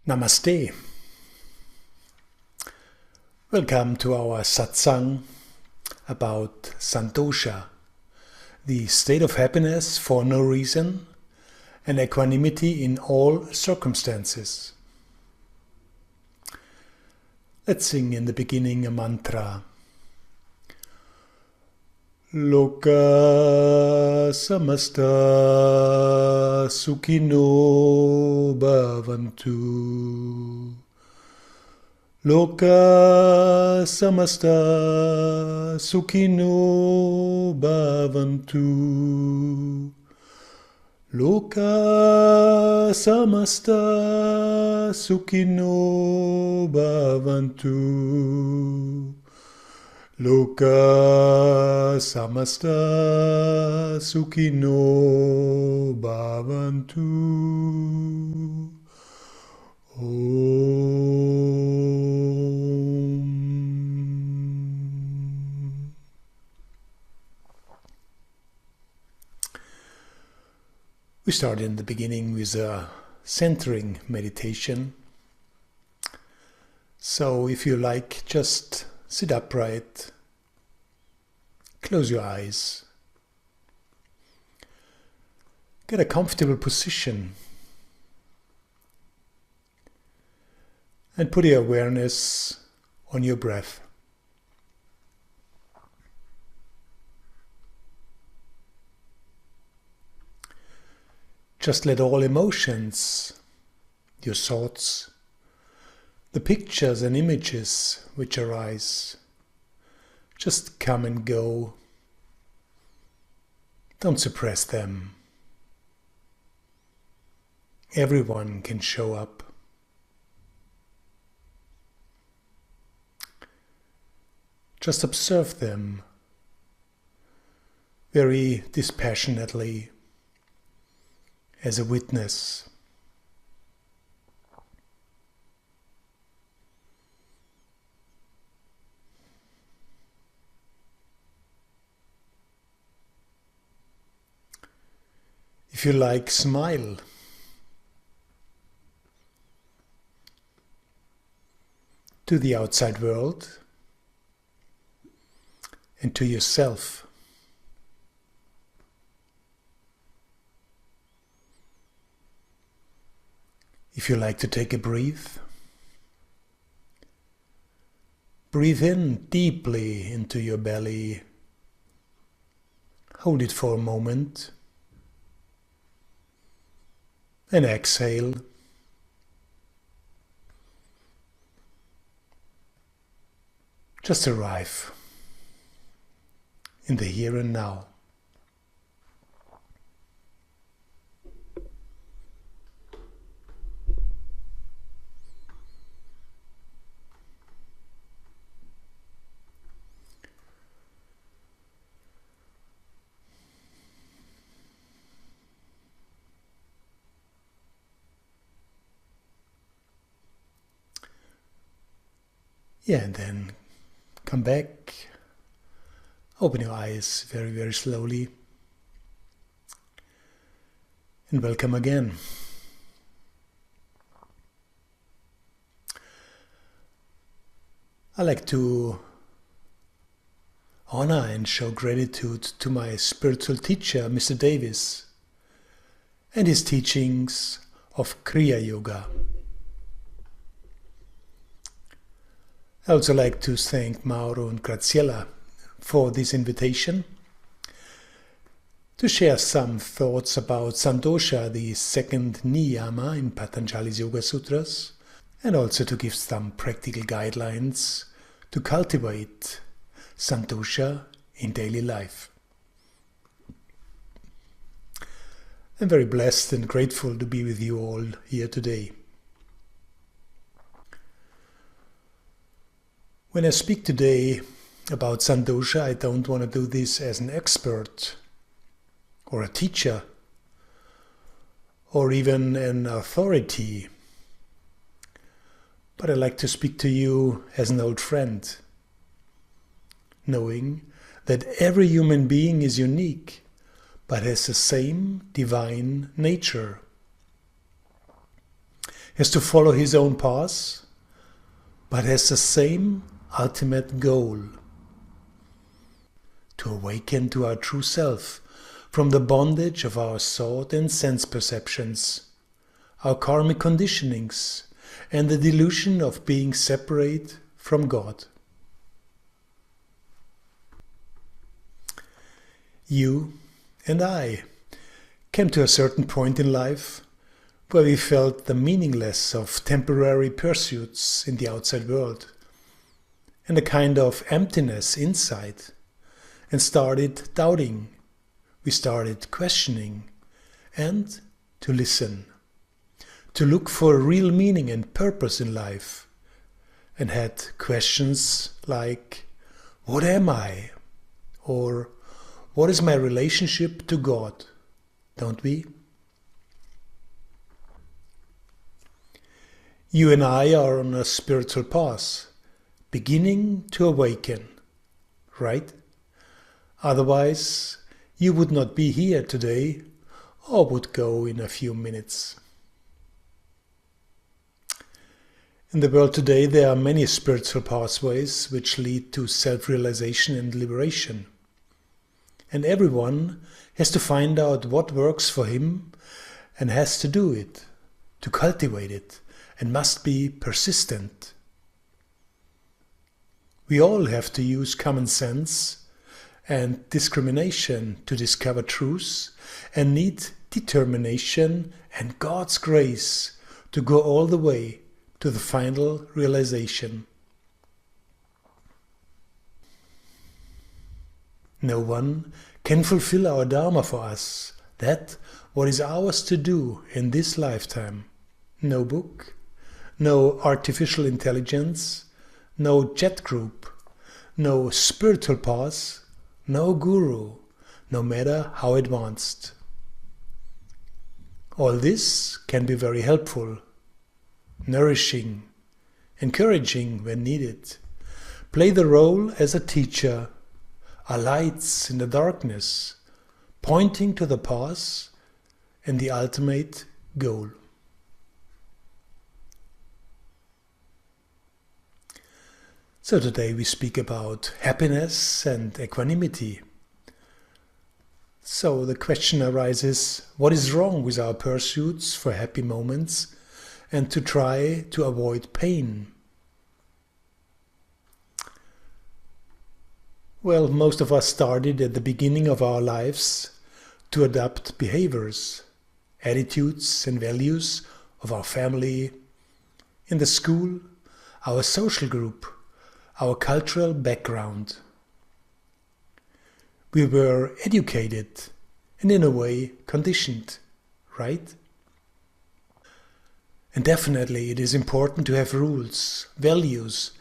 Namaste. Welcome to our satsang about Santosha, the state of happiness for no reason and equanimity in all circumstances. Let's sing in the beginning a mantra. Loka samasta sukhino bhavantu. Loka samasta sukhino bhavantu. Loka samasta sukhino bhavantu. Loka samasta sukhino bhavantu. Om. We start in the beginning with a centering meditation. So if you like, just sit upright, close your eyes, get a comfortable position, and put your awareness on your breath. Just let all emotions, your thoughts, the pictures and images which arise, just come and go. Don't suppress them. Everyone can show up. Just observe them very dispassionately as a witness. If you like, smile. To the outside world and to yourself. If you like to take a breath, breathe in deeply into your belly. Hold it for a moment. And exhale. Just arrive in the here and now. And then come back, open your eyes very, very slowly, and welcome again. I like to honor and show gratitude to my spiritual teacher, Mr. Davis, and his teachings of Kriya Yoga. I also like to thank Mauro and Graziella for this invitation to share some thoughts about Santosha, the second Niyama in Patanjali's Yoga Sutras, and also to give some practical guidelines to cultivate Santosha in daily life. I'm very blessed and grateful to be with you all here today. When I speak today about Santosha, I don't want to do this as an expert or a teacher or even an authority, but I like to speak to you as an old friend, knowing that every human being is unique but has the same divine nature, has to follow his own path, but has the same ultimate goal: to awaken to our true self from the bondage of our thought and sense perceptions, our karmic conditionings, and the delusion of being separate from God. You and I came to a certain point in life where we felt the meaningless of temporary pursuits in the outside world and a kind of emptiness inside, and started doubting. We started questioning and to listen, to look for real meaning and purpose in life, and had questions like, what am I? Or what is my relationship to God? Don't we? You and I are on a spiritual path, beginning to awaken, right? Otherwise, you would not be here today, or would go in a few minutes. In the world today, there are many spiritual pathways which lead to self-realization and liberation. And everyone has to find out what works for him and has to do it, to cultivate it, and must be persistent. We all have to use common sense and discrimination to discover truth, and need determination and God's grace to go all the way to the final realization. No one can fulfill our Dharma for us, that what is ours to do in this lifetime. No book, no artificial intelligence, no jet group, no spiritual path, no guru, no matter how advanced. All this can be very helpful, nourishing, encouraging when needed. Play the role as a teacher, are lights in the darkness, pointing to the path and the ultimate goal. So today we speak about happiness and equanimity. So the question arises, what is wrong with our pursuits for happy moments and to try to avoid pain? Well, most of us started at the beginning of our lives to adopt behaviors, attitudes and values of our family, in the school, our social group, our cultural background. We were educated and in a way conditioned, right? And definitely it is important to have rules, values,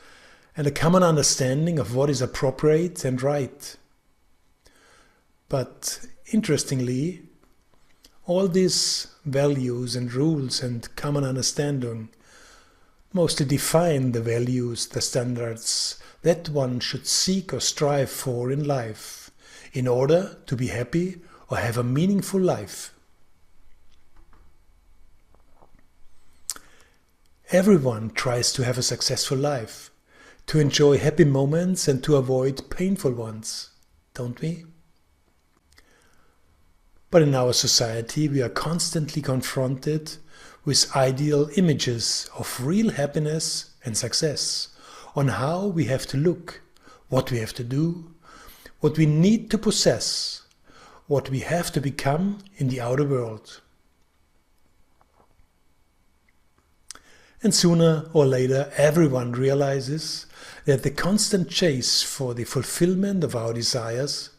and a common understanding of what is appropriate and right. But interestingly, all these values and rules and common understanding mostly define the values, the standards that one should seek or strive for in life in order to be happy or have a meaningful life. Everyone tries to have a successful life, to enjoy happy moments and to avoid painful ones, don't we? But in our society we are constantly confronted with ideal images of real happiness and success, on how we have to look, what we have to do, what we need to possess, what we have to become in the outer world. And sooner or later everyone realizes that the constant chase for the fulfillment of our desires,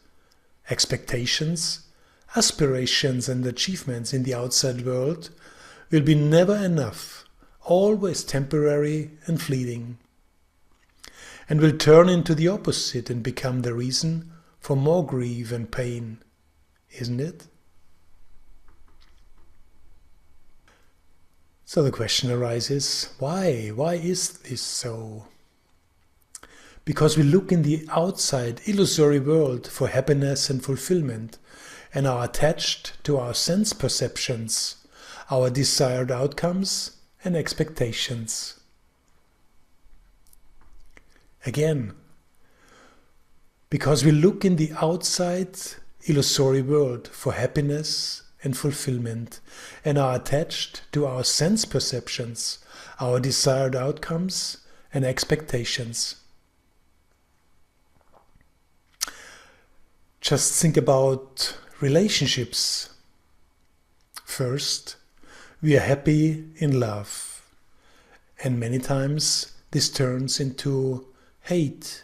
expectations, aspirations and achievements in the outside world will be never enough, always temporary and fleeting. and will turn into the opposite and become the reason for more grief and pain, isn't it? So the question arises, why? Why is this so? Because we look in the outside illusory world for happiness and fulfillment and are attached to our sense perceptions, our desired outcomes and expectations. Again, because we look in the outside illusory world for happiness and fulfillment and are attached to our sense perceptions, our desired outcomes and expectations. Just think about relationships. First, we are happy in love, and many times this turns into hate.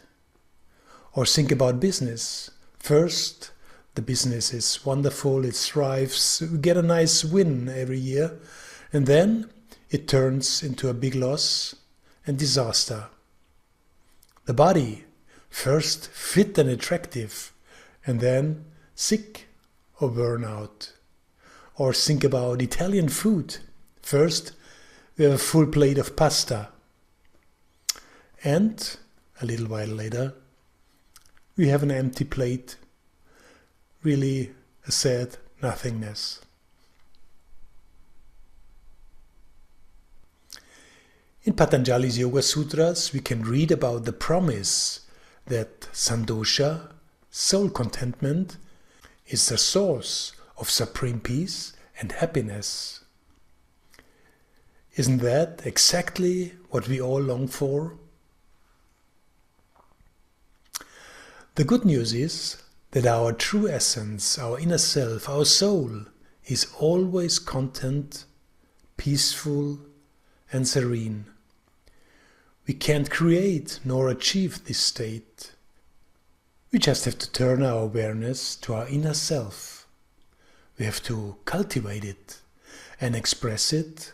Or think about business. First, the business is wonderful, it thrives, we get a nice win every year, and then it turns into a big loss and disaster. The body, first fit and attractive, and then sick or burnout. Or think about Italian food. First, we have a full plate of pasta. And a little while later, we have an empty plate. Really a sad nothingness. In Patanjali's Yoga Sutras, we can read about the promise that Santosha, soul contentment, is the source of supreme peace and happiness. Isn't that exactly what we all long for? The good news is that our true essence, our inner self, our soul, is always content, peaceful and serene. We can't create nor achieve this state. We just have to turn our awareness to our inner self. We have to cultivate it and express it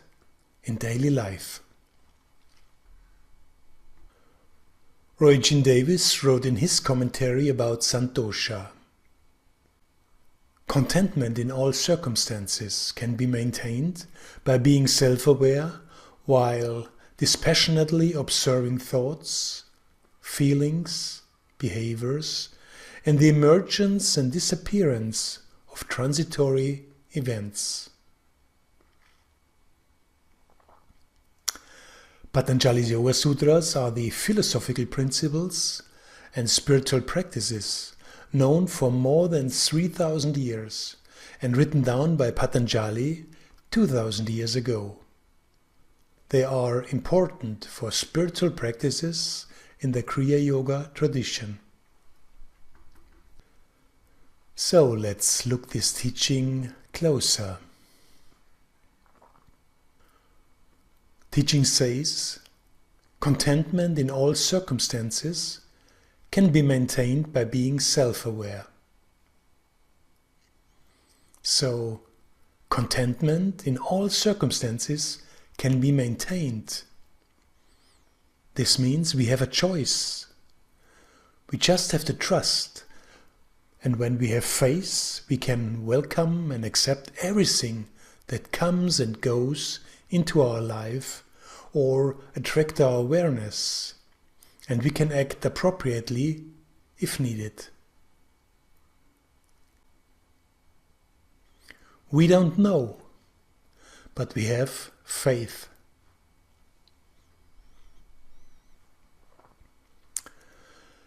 in daily life. Roy Jean Davis wrote in his commentary about Santosha, "Contentment in all circumstances can be maintained by being self-aware while dispassionately observing thoughts, feelings, behaviors, and the emergence and disappearance of transitory events." Patanjali's Yoga Sutras are the philosophical principles and spiritual practices known for more than 3,000 years and written down by Patanjali 2,000 years ago. They are important for spiritual practices in the Kriya Yoga tradition. So let's look this teaching closer. Teaching says, contentment in all circumstances can be maintained by being self-aware. So, contentment in all circumstances can be maintained. This means we have a choice. We just have to trust. And when we have faith, we can welcome and accept everything that comes and goes into our life or attract our awareness, and we can act appropriately if needed. We don't know, but we have faith.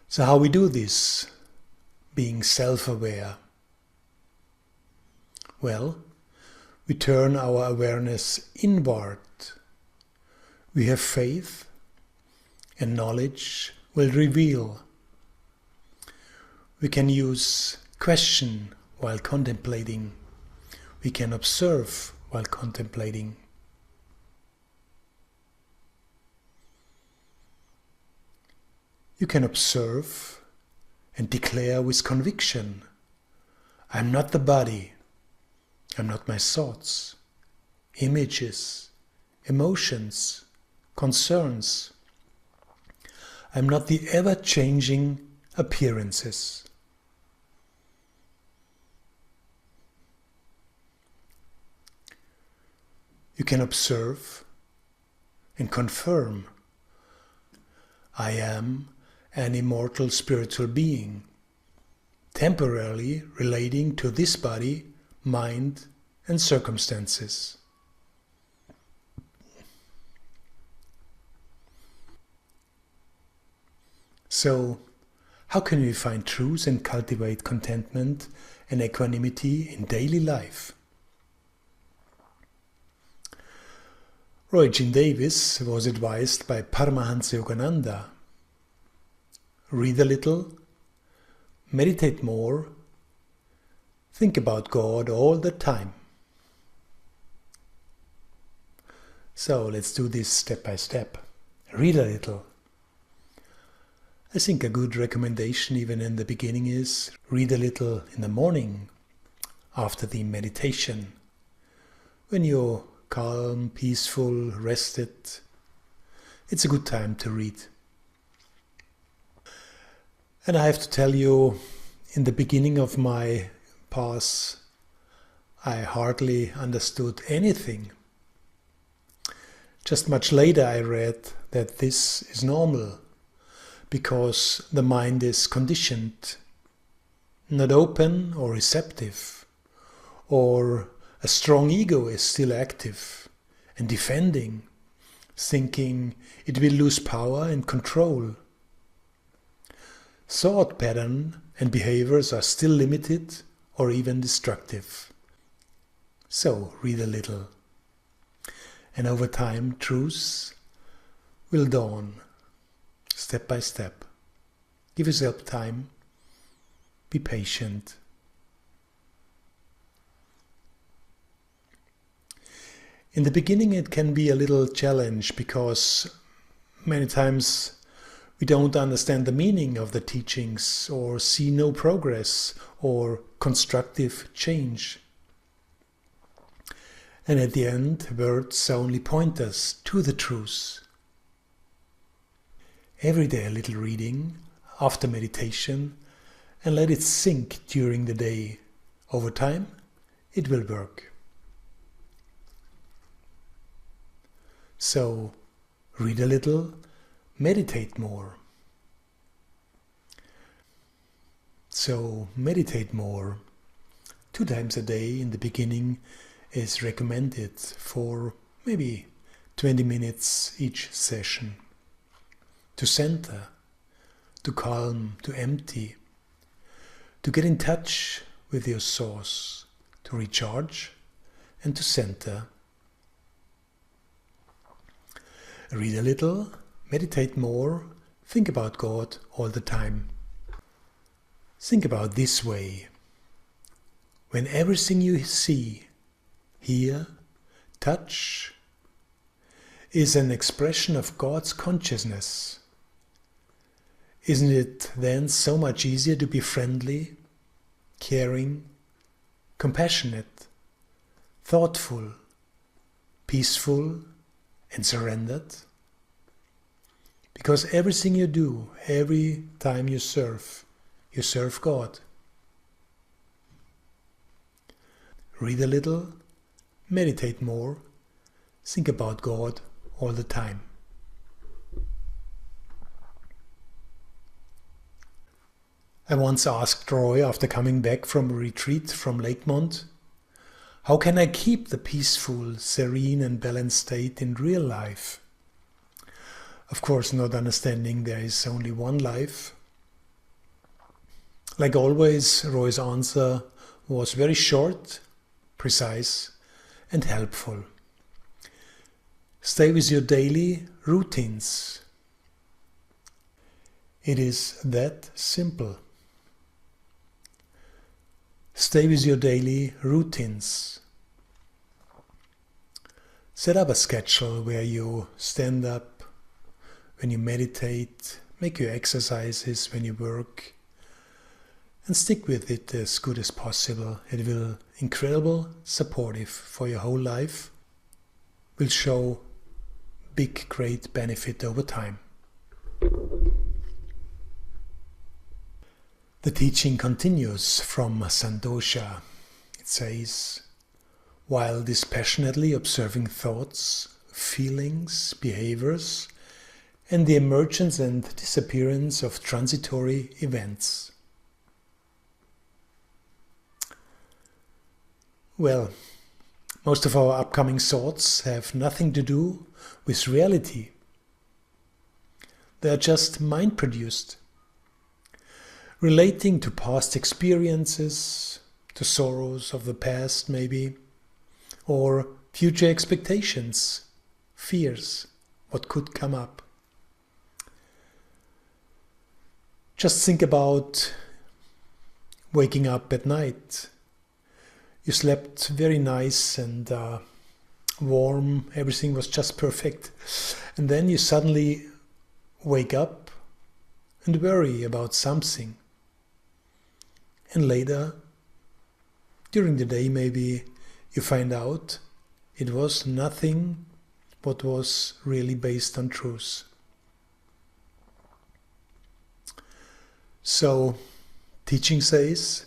So how we do this, being self-aware? Well, we turn our awareness inward. We have faith, and knowledge will reveal. We can use question while contemplating. We can observe while contemplating. You can observe and declare with conviction, I'm not the body, I'm not my thoughts, images, emotions, concerns. I'm not the ever-changing appearances. You can observe and confirm, I am an immortal spiritual being, temporarily relating to this body, mind, and circumstances. So, how can we find truth and cultivate contentment and equanimity in daily life? Roy Jean Davis was advised by Paramahansa Yogananda: read a little, meditate more, think about God all the time. So let's do this step by step. Read a little. I think a good recommendation even in the beginning is read a little in the morning after the meditation, when you're calm, peaceful, rested. It's a good time to read. And I have to tell you, in the beginning of my path, I hardly understood anything. Just much later I read that this is normal, because the mind is conditioned, not open or receptive, or a strong ego is still active and defending, thinking it will lose power and control. Thought pattern and behaviors are still limited or even destructive. So read a little, and over time truth will dawn, step by step. Give yourself time, be patient. In the beginning it can be a little challenge, because many times we don't understand the meaning of the teachings or see no progress or constructive change. And at the end, words only point us to the truth. Every day a little reading, after meditation, and let it sink during the day. Over time, it will work. So, read a little, meditate more. So, meditate more. 2 times a day in the beginning is recommended for maybe 20 minutes each session. To center, to calm, to empty, to get in touch with your source, to recharge and to center. Read a little, meditate more, think about God all the time. Think about this way. When everything you see, hear, touch is an expression of God's consciousness, isn't it then so much easier to be friendly, caring, compassionate, thoughtful, peaceful, and surrendered? Because everything you do, every time you serve God. Read a little, meditate more, think about God all the time. I once asked Roy, after coming back from a retreat from Lakemont, how can I keep the peaceful, serene and balanced state in real life? Of course, not understanding there is only one life. Like always, Roy's answer was very short, precise and helpful. Stay with your daily routines. It is that simple. Stay with your daily routines. Set up a schedule where you stand up when you meditate, make your exercises when you work, and stick with it as good as possible. It will incredible supportive for your whole life, will show big great benefit over time. The teaching continues from Santosha. It says, while dispassionately observing thoughts, feelings, behaviors, and the emergence and disappearance of transitory events. Well, most of our upcoming thoughts have nothing to do with reality. They are just mind-produced, relating to past experiences, to sorrows of the past maybe, or future expectations, fears, what could come up. Just think about waking up at night. You slept very nice and warm, everything was just perfect. And then you suddenly wake up and worry about something. And later, during the day maybe, you find out it was nothing what was really based on truth. So, teaching says,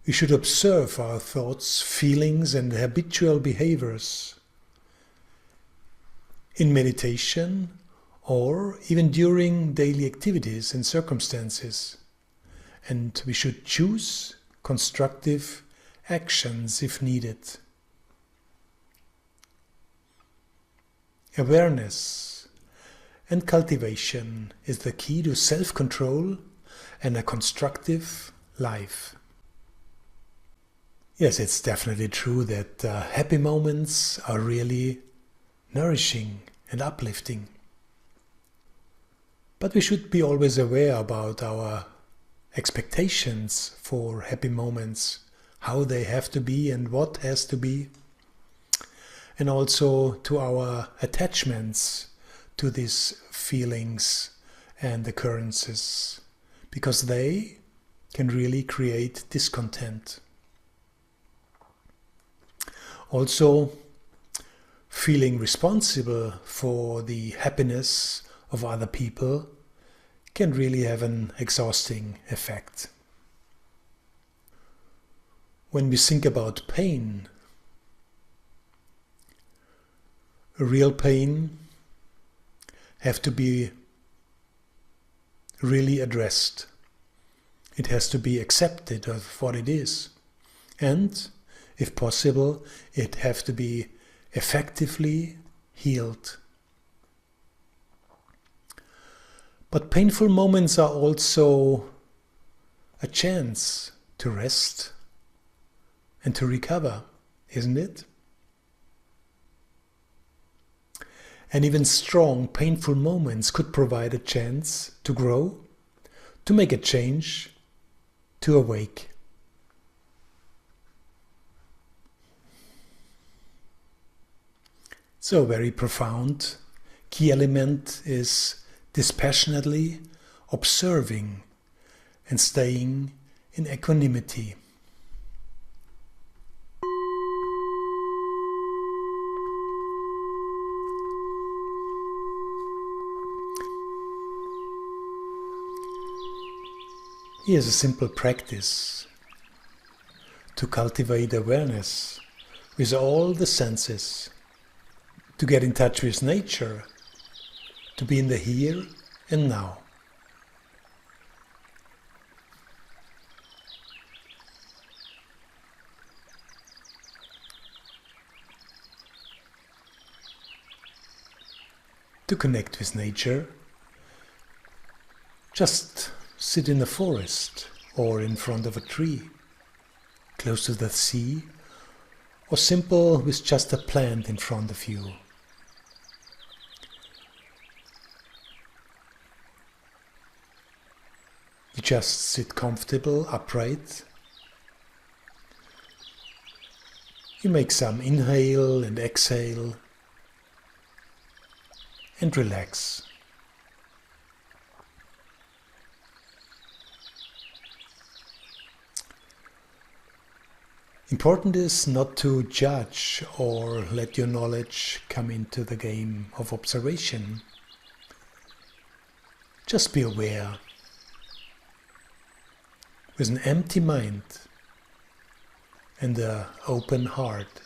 we should observe our thoughts, feelings, and habitual behaviors in meditation or even during daily activities and circumstances. And we should choose constructive actions if needed. Awareness and cultivation is the key to self-control and a constructive life. Yes, it's definitely true that happy moments are really nourishing and uplifting. But we should be always aware about our expectations for happy moments, how they have to be and what has to be, and also to our attachments to these feelings and occurrences, because they can really create discontent. Also, feeling responsible for the happiness of other people can really have an exhausting effect. When we think about pain, real pain have to be really addressed. It has to be accepted of what it is. And, if possible, it has to be effectively healed. But painful moments are also a chance to rest and to recover, isn't it? And even strong, painful moments could provide a chance to grow, to make a change, to awake. So, very profound. Key element is dispassionately observing and staying in equanimity. Here's a simple practice to cultivate awareness with all the senses, to get in touch with nature, to be in the here and now. To connect with nature, just sit in a forest or in front of a tree, close to the sea, or simple with just a plant in front of you. You just sit comfortable, upright. You make some inhale and exhale and relax. Important is not to judge or let your knowledge come into the game of observation. Just be aware. with an empty mind and an open heart.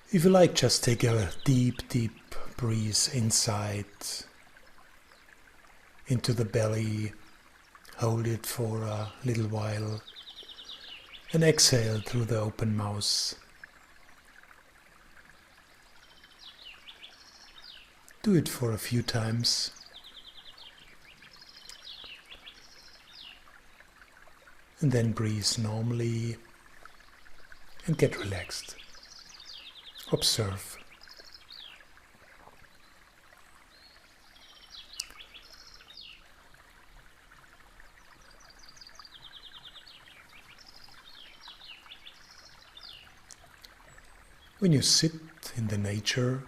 If you like, just take a deep, deep breath inside into the belly, hold it for a little while, and exhale through the open mouth. Do it for a few times. And then breathe normally and get relaxed. Observe. When you sit in the nature,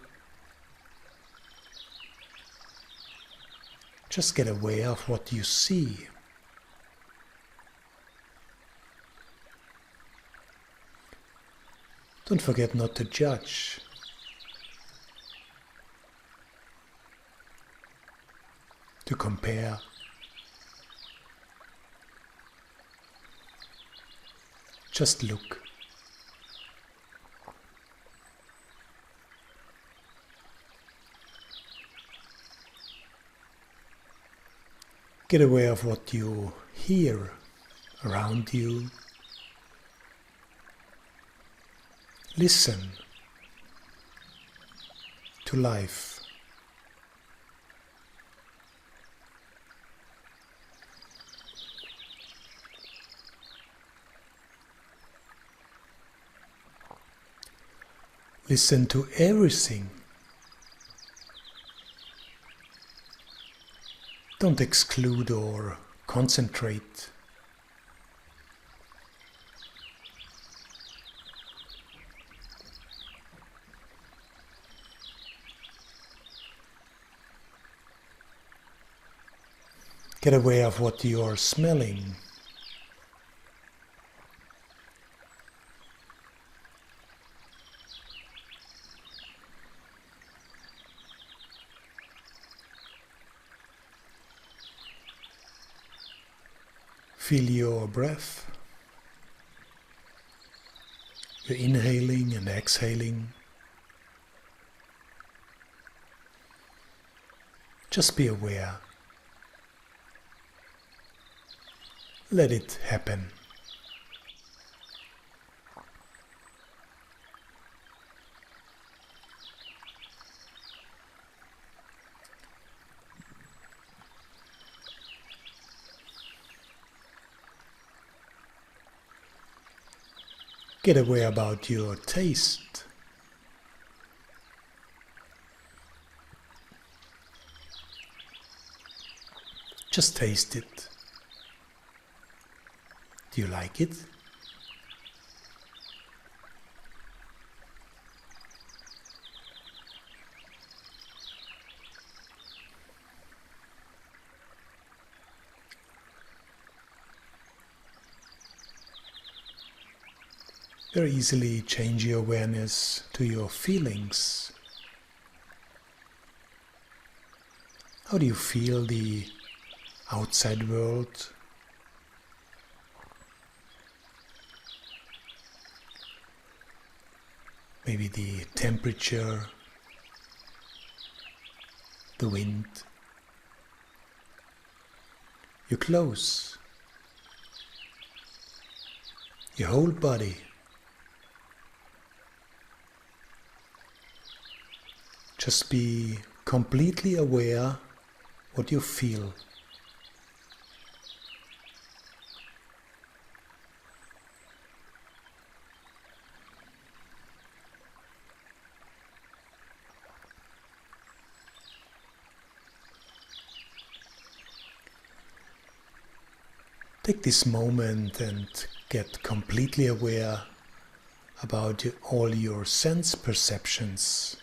just get aware of what you see. Don't forget not to judge. To compare. Just look. Get aware of what you hear around you. Listen to life. Listen to everything. Don't exclude or concentrate. Get aware of what you are smelling. Feel your breath. You're inhaling and exhaling. Just be aware. Let it happen. Get aware about your taste. Just taste it. Do you like it? Very easily change your awareness to your feelings. How do you feel the outside world? Maybe the temperature, the wind, your clothes, your whole body. Just be completely aware what you feel. Take this moment and get completely aware about all your sense perceptions.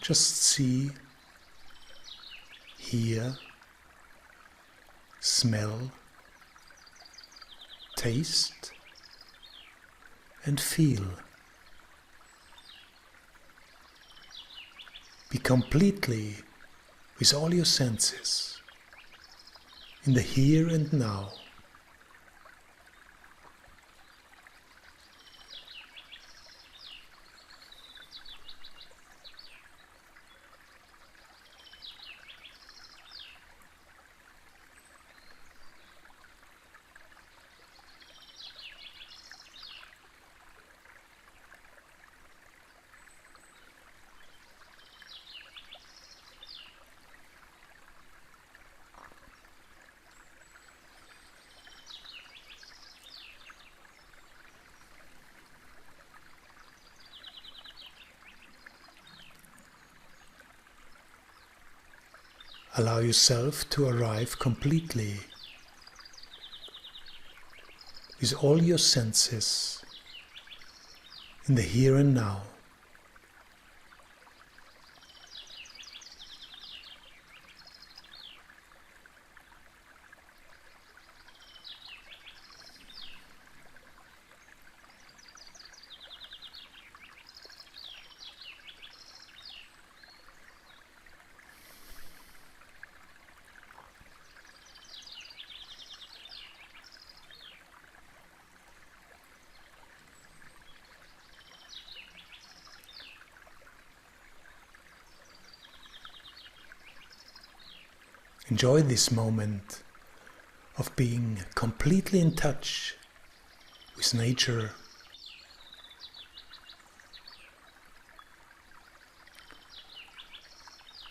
Just see, hear, smell, taste, and feel. Be completely with all your senses in the here and now. Allow yourself to arrive completely with all your senses in the here and now. Enjoy this moment of being completely in touch with nature,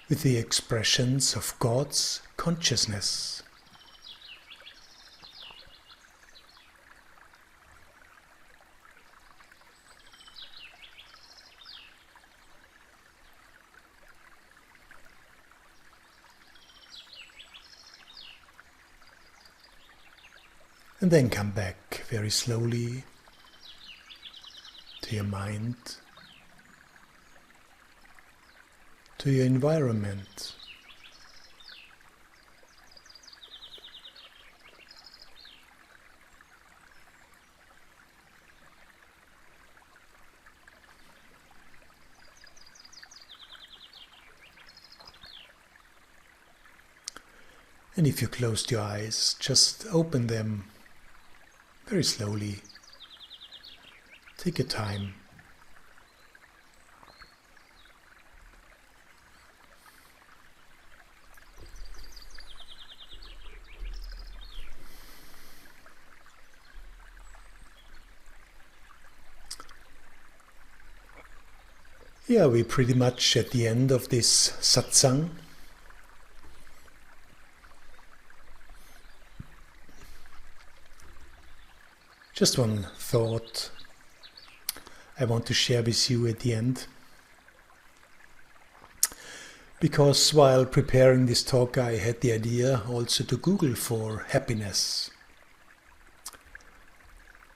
with the expressions of God's consciousness. And then come back very slowly to your mind, to your environment. And if you closed your eyes, just open them very slowly. Take your time. Yeah, we're pretty much at the end of this satsang. Just one thought I want to share with you at the end. Because while preparing this talk, I had the idea also to Google for happiness.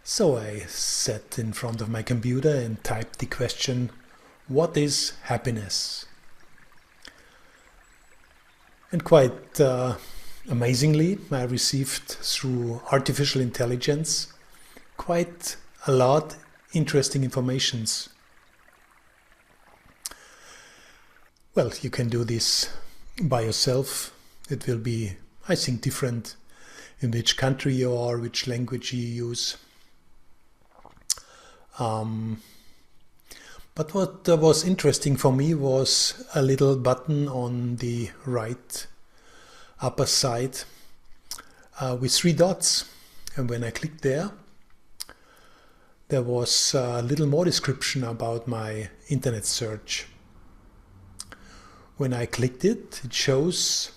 So I sat in front of my computer and typed the question, what is happiness? And quite amazingly, I received through artificial intelligence quite a lot interesting informations. Well, you can do this by yourself. It will be, I think, different in which country you are, which language you use. But what was interesting for me was a little button on the right upper side with 3 dots. And when I clicked there was a little more description about my internet search. When I clicked it, it shows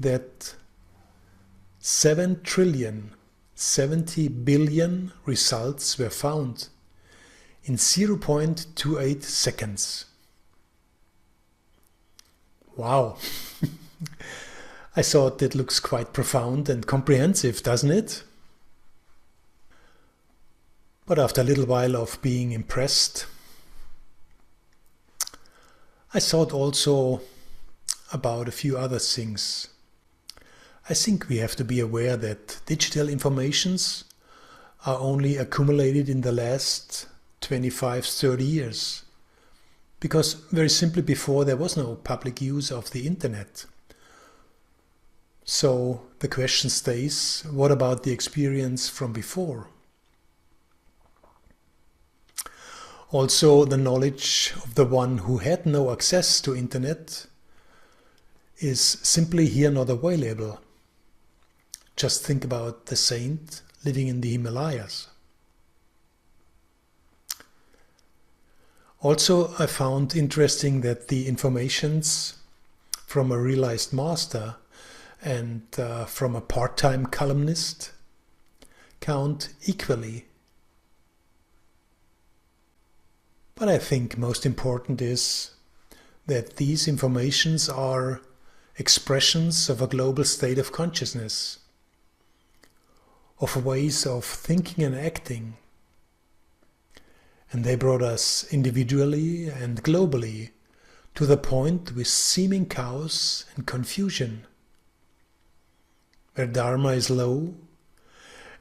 that 7 trillion 70 billion results were found in 0.28 seconds. Wow! I thought that looks quite profound and comprehensive, doesn't it? But after a little while of being impressed, I thought also about a few other things. I think we have to be aware that digital informations are only accumulated in the last 25, 30 years. Because very simply before there was no public use of the internet. So the question stays, what about the experience from before? Also, the knowledge of the one who had no access to internet is simply here not available. Just think about the saint living in the Himalayas. Also, I found interesting that the informations from a realized master and from a part-time columnist count equally. But I think most important is that these informations are expressions of a global state of consciousness, of ways of thinking and acting. And they brought us individually and globally to the point with seeming chaos and confusion, where Dharma is low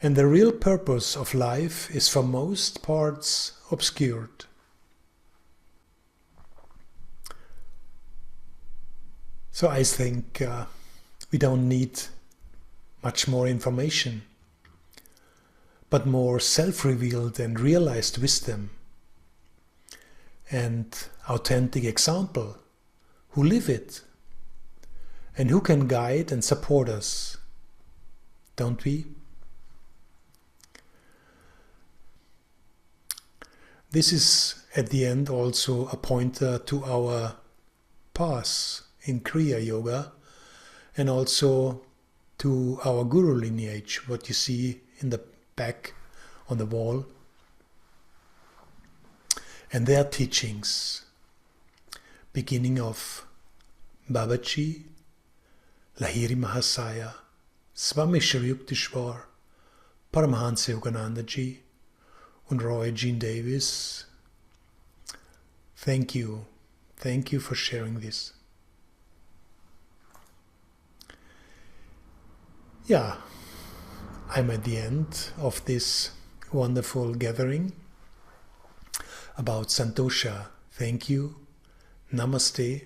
and the real purpose of life is for most parts obscured. So I think we don't need much more information, but more self-revealed and realized wisdom and authentic example who live it and who can guide and support us, don't we? This is at the end also a pointer to our path in Kriya Yoga and also to our Guru lineage, what you see in the back on the wall, and their teachings, beginning of Babaji, Lahiri Mahasaya, Swami Shri Yukteswar, Paramahansa Yoganandaji and Roy Jean Davis. Thank you for sharing this. Yeah, I'm at the end of this wonderful gathering about Santosha. Thank you. Namaste.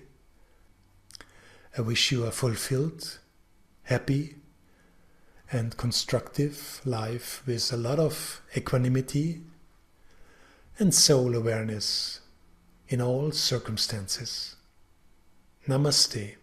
I wish you a fulfilled, happy and constructive life with a lot of equanimity and soul awareness in all circumstances. Namaste.